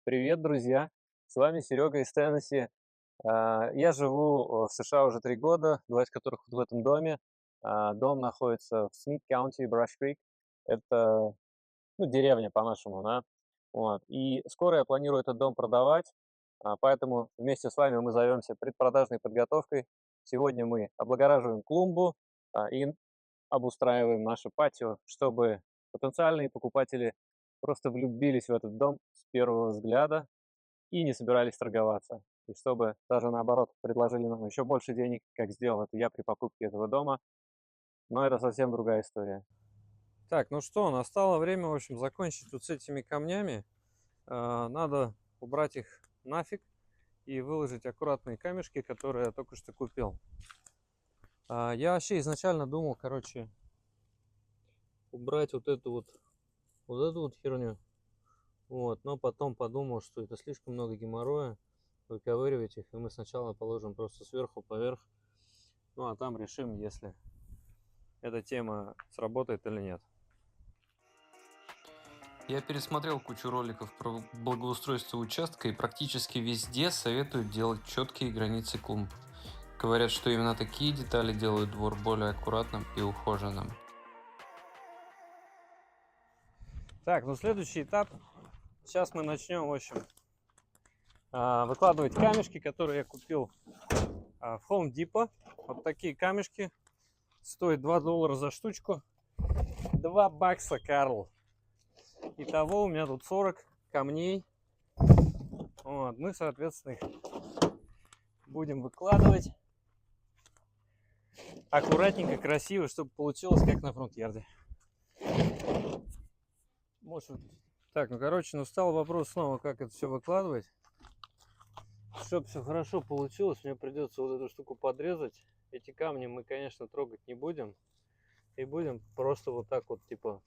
Привет, друзья! С вами Серега из Теннесси. Я живу в США уже 3 года, 2 из которых вот в этом доме. Дом находится в Смит County, Brush Creek. Это, ну, деревня по-нашему, да. Вот. И скоро я планирую этот дом продавать, поэтому вместе с вами мы займемся предпродажной подготовкой. Сегодня мы облагораживаем клумбу и обустраиваем наше патио, чтобы потенциальные покупатели просто влюбились в этот дом с первого взгляда и не собирались торговаться. И чтобы даже наоборот предложили нам еще больше денег, как сделал это я при покупке этого дома. Но это совсем другая история. Так, ну что, настало время, в общем, закончить вот с этими камнями. Надо убрать их нафиг и выложить аккуратные камешки, которые я только что купил. Я вообще изначально думал, короче, убрать вот эту вот херню. Вот, но потом подумал, что это слишком много геморроя, выковыривать их, и мы сначала положим просто сверху поверх, ну а там решим, если эта тема сработает или нет. Я пересмотрел кучу роликов про благоустройство участка и практически везде советуют делать четкие границы клумб. Говорят, что именно такие детали делают двор более аккуратным и ухоженным. Так, ну следующий этап. Сейчас мы начнем, в общем, выкладывать камешки, которые я купил в Home Depot. Вот такие камешки. Стоят $2 за штучку. 2 бакса, Карл. Итого у меня тут 40 камней. Вот, мы, соответственно, их будем выкладывать аккуратненько, красиво, чтобы получилось как на фронт-ярде. Так, ну короче, стал вопрос снова, как это все выкладывать. Чтобы все хорошо получилось, мне придется вот эту штуку подрезать. Эти камни мы, конечно, трогать не будем. И будем просто вот так вот, типа,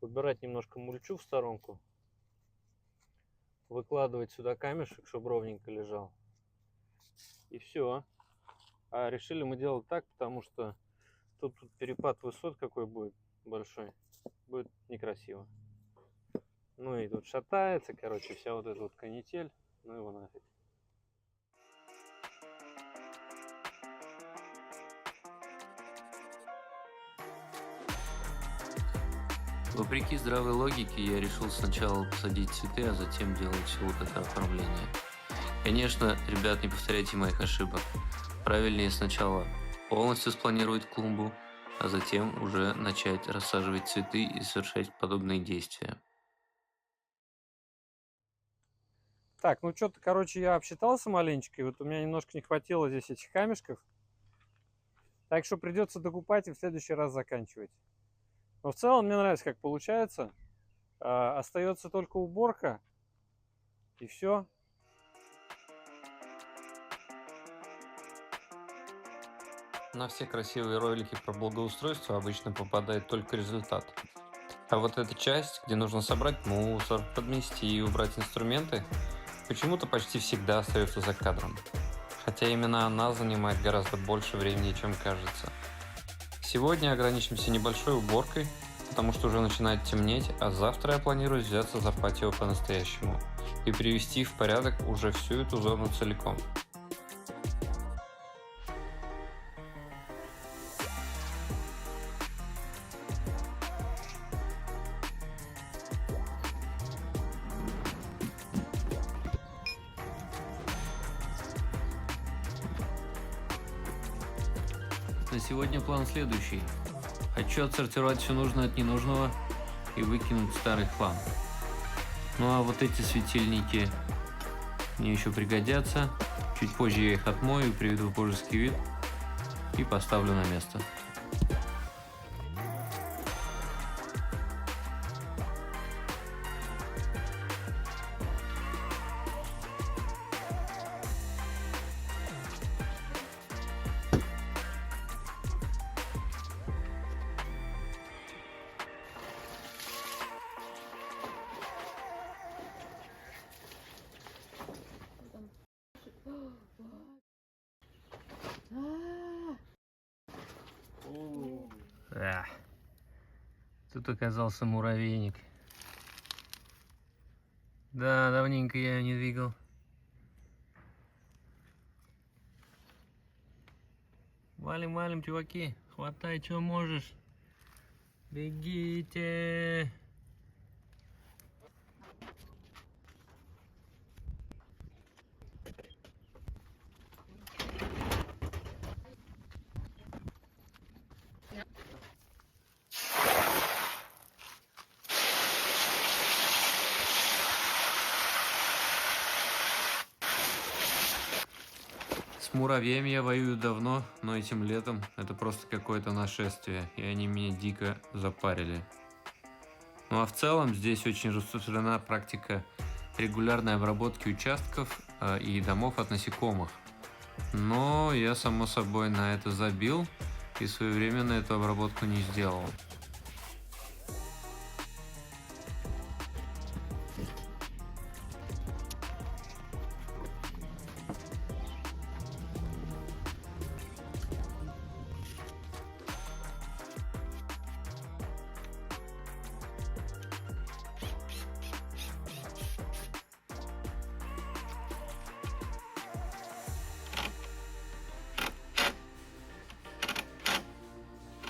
убирать немножко мульчу в сторонку. Выкладывать сюда камешек, чтобы ровненько лежал. И все. А решили мы делать так, потому что тут перепад высот какой будет большой. Будет некрасиво. Ну и тут шатается, короче, вся вот эта вот канитель. Ну его нафиг. Вопреки здравой логике, я решил сначала посадить цветы, а затем делать все вот это оформление. Конечно, ребят, не повторяйте моих ошибок. Правильнее сначала полностью спланировать клумбу, а затем уже начать рассаживать цветы и совершать подобные действия. Так, ну что-то, короче, я обсчитался маленечко, и вот у меня немножко не хватило здесь этих камешков. Так что придется докупать и в следующий раз заканчивать. Но в целом мне нравится, как получается. Остается только уборка, и все. На все красивые ролики про благоустройство обычно попадает только результат. А вот эта часть, где нужно собрать мусор, подмести и убрать инструменты, почему-то почти всегда остается за кадром. Хотя именно она занимает гораздо больше времени, чем кажется. Сегодня ограничимся небольшой уборкой, потому что уже начинает темнеть, а завтра я планирую взяться за патио по-настоящему и привести в порядок уже всю эту зону целиком. На сегодня план следующий. Хочу отсортировать все нужное от ненужного и выкинуть старый хлам. Ну а вот эти светильники мне еще пригодятся. Чуть позже я их отмою, приведу в божеский вид и поставлю на место. Тут оказался муравейник. Да, давненько я не двигал. Валим, валим, чуваки. Хватай, что можешь. Бегите. С муравьями я воюю давно, но этим летом это просто какое-то нашествие, и они меня дико запарили. Ну а в целом здесь очень распространена практика регулярной обработки участков и домов от насекомых. Но я, само собой, на это забил и своевременно эту обработку не сделал.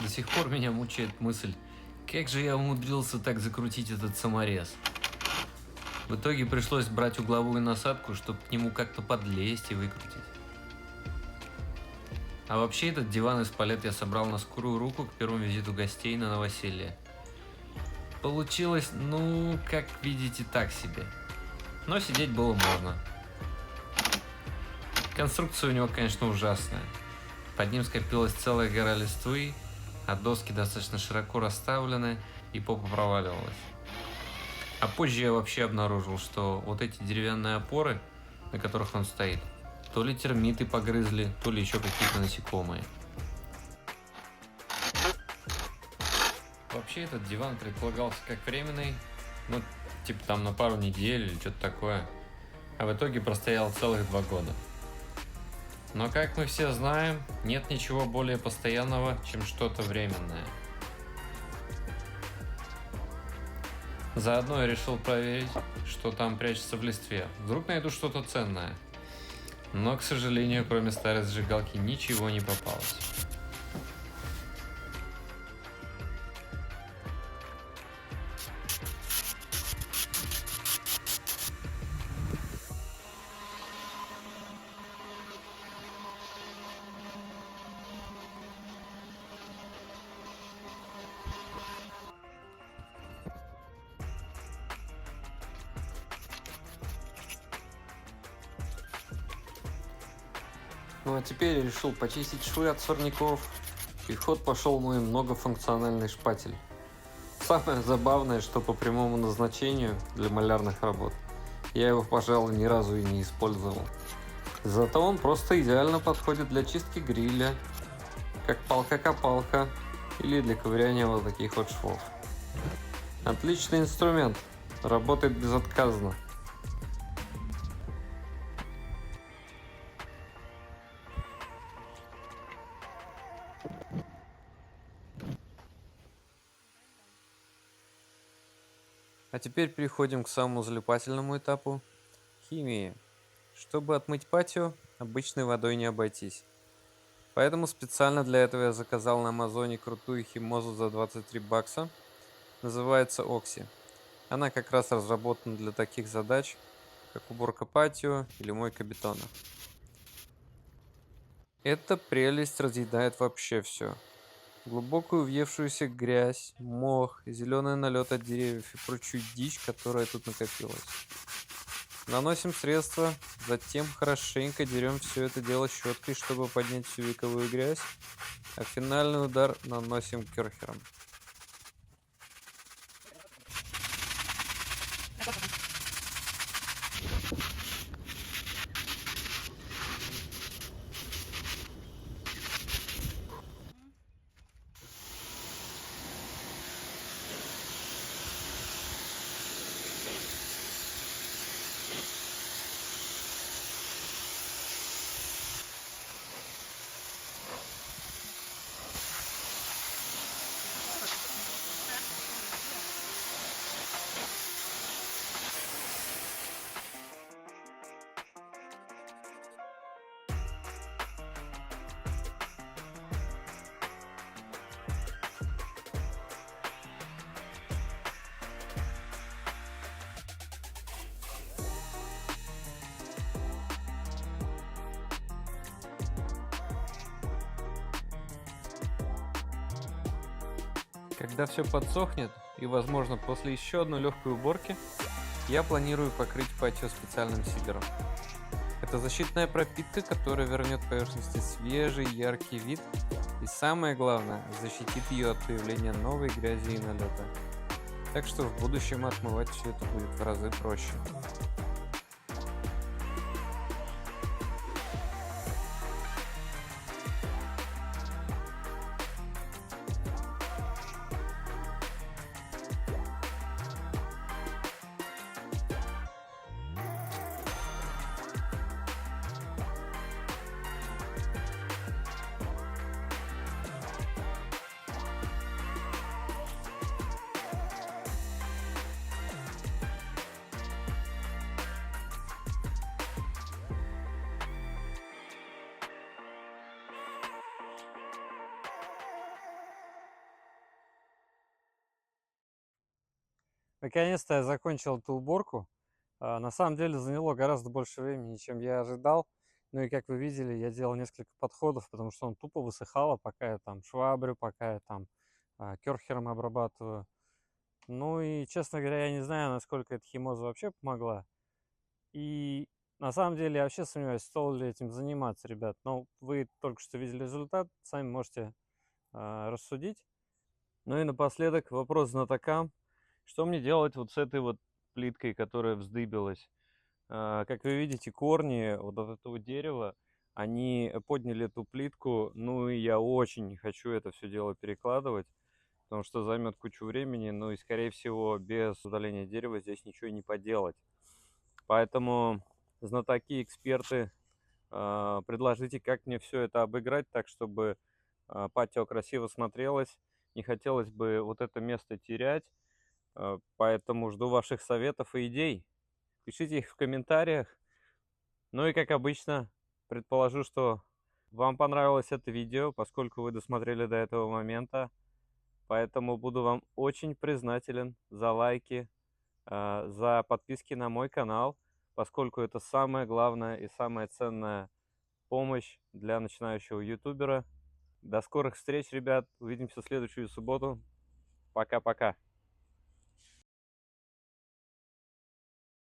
До сих пор меня мучает мысль, как же я умудрился так закрутить этот саморез. В итоге пришлось брать угловую насадку, чтобы к нему как-то подлезть и выкрутить. А вообще этот диван из палет я собрал на скорую руку к первому визиту гостей на новоселье. Получилось, ну, как видите, так себе. Но сидеть было можно. Конструкция у него, конечно, ужасная. Под ним скопилась целая гора листвы, а доски достаточно широко расставлены и попа проваливалась. А позже я вообще обнаружил, что вот эти деревянные опоры, на которых он стоит, то ли термиты погрызли, то ли еще какие-то насекомые. Вообще этот диван предполагался как временный, ну типа там на пару недель или что-то такое, а в итоге простоял целых 2 года. Но как мы все знаем, нет ничего более постоянного, чем что-то временное. Заодно я решил проверить, что там прячется в листве. Вдруг найду что-то ценное. Но, к сожалению, кроме старой зажигалки ничего не попалось. Ну а теперь я решил почистить швы от сорняков, и в ход пошел мой многофункциональный шпатель. Самое забавное, что по прямому назначению для малярных работ я его, пожалуй, ни разу и не использовал. Зато он просто идеально подходит для чистки гриля, как палка-копалка или для ковыряния вот таких вот швов. Отличный инструмент, работает безотказно. А теперь переходим к самому залипательному этапу – химии. Чтобы отмыть патио, обычной водой не обойтись. Поэтому специально для этого я заказал на Амазоне крутую химозу за 23 бакса. Называется Окси. Она как раз разработана для таких задач, как уборка патио или мойка бетона. Эта прелесть разъедает вообще все. Глубокую въевшуюся грязь, мох, зеленый налет от деревьев и прочую дичь, которая тут накопилась. Наносим средство, затем хорошенько дерем все это дело щеткой, чтобы поднять всю вековую грязь, а финальный удар наносим керхером. Когда все подсохнет, и, возможно, после еще одной легкой уборки, я планирую покрыть патио специальным сидером. Это защитная пропитка, которая вернет поверхности свежий, яркий вид и, самое главное, защитит ее от появления новой грязи и налета. Так что в будущем отмывать все это будет в разы проще. Наконец-то я закончил эту уборку. На самом деле заняло гораздо больше времени, чем я ожидал. Ну и как вы видели, я делал несколько подходов, потому что он тупо высыхал, а пока я там швабрю, пока я там керхером обрабатываю. Ну и, честно говоря, я не знаю, насколько эта химоза вообще помогла. И на самом деле я вообще сомневаюсь, стоило ли этим заниматься, ребят. Но вы только что видели результат, сами можете рассудить. Ну и напоследок вопрос знатокам. Что мне делать вот с этой вот плиткой, которая вздыбилась? Как вы видите, корни вот от этого дерева, они подняли эту плитку. Ну и я очень не хочу это все дело перекладывать, потому что займет кучу времени. Ну и, скорее всего, без удаления дерева здесь ничего и не поделать. Поэтому, знатоки, эксперты, предложите, как мне все это обыграть так, чтобы патио красиво смотрелось. Не хотелось бы вот это место терять. Поэтому жду ваших советов и идей. Пишите их в комментариях. Ну и как обычно, предположу, что вам понравилось это видео, поскольку вы досмотрели до этого момента. Поэтому буду вам очень признателен за лайки, за подписки на мой канал, поскольку это самая главная и самая ценная помощь для начинающего ютубера. До скорых встреч, ребят. Увидимся в следующую субботу. Пока-пока.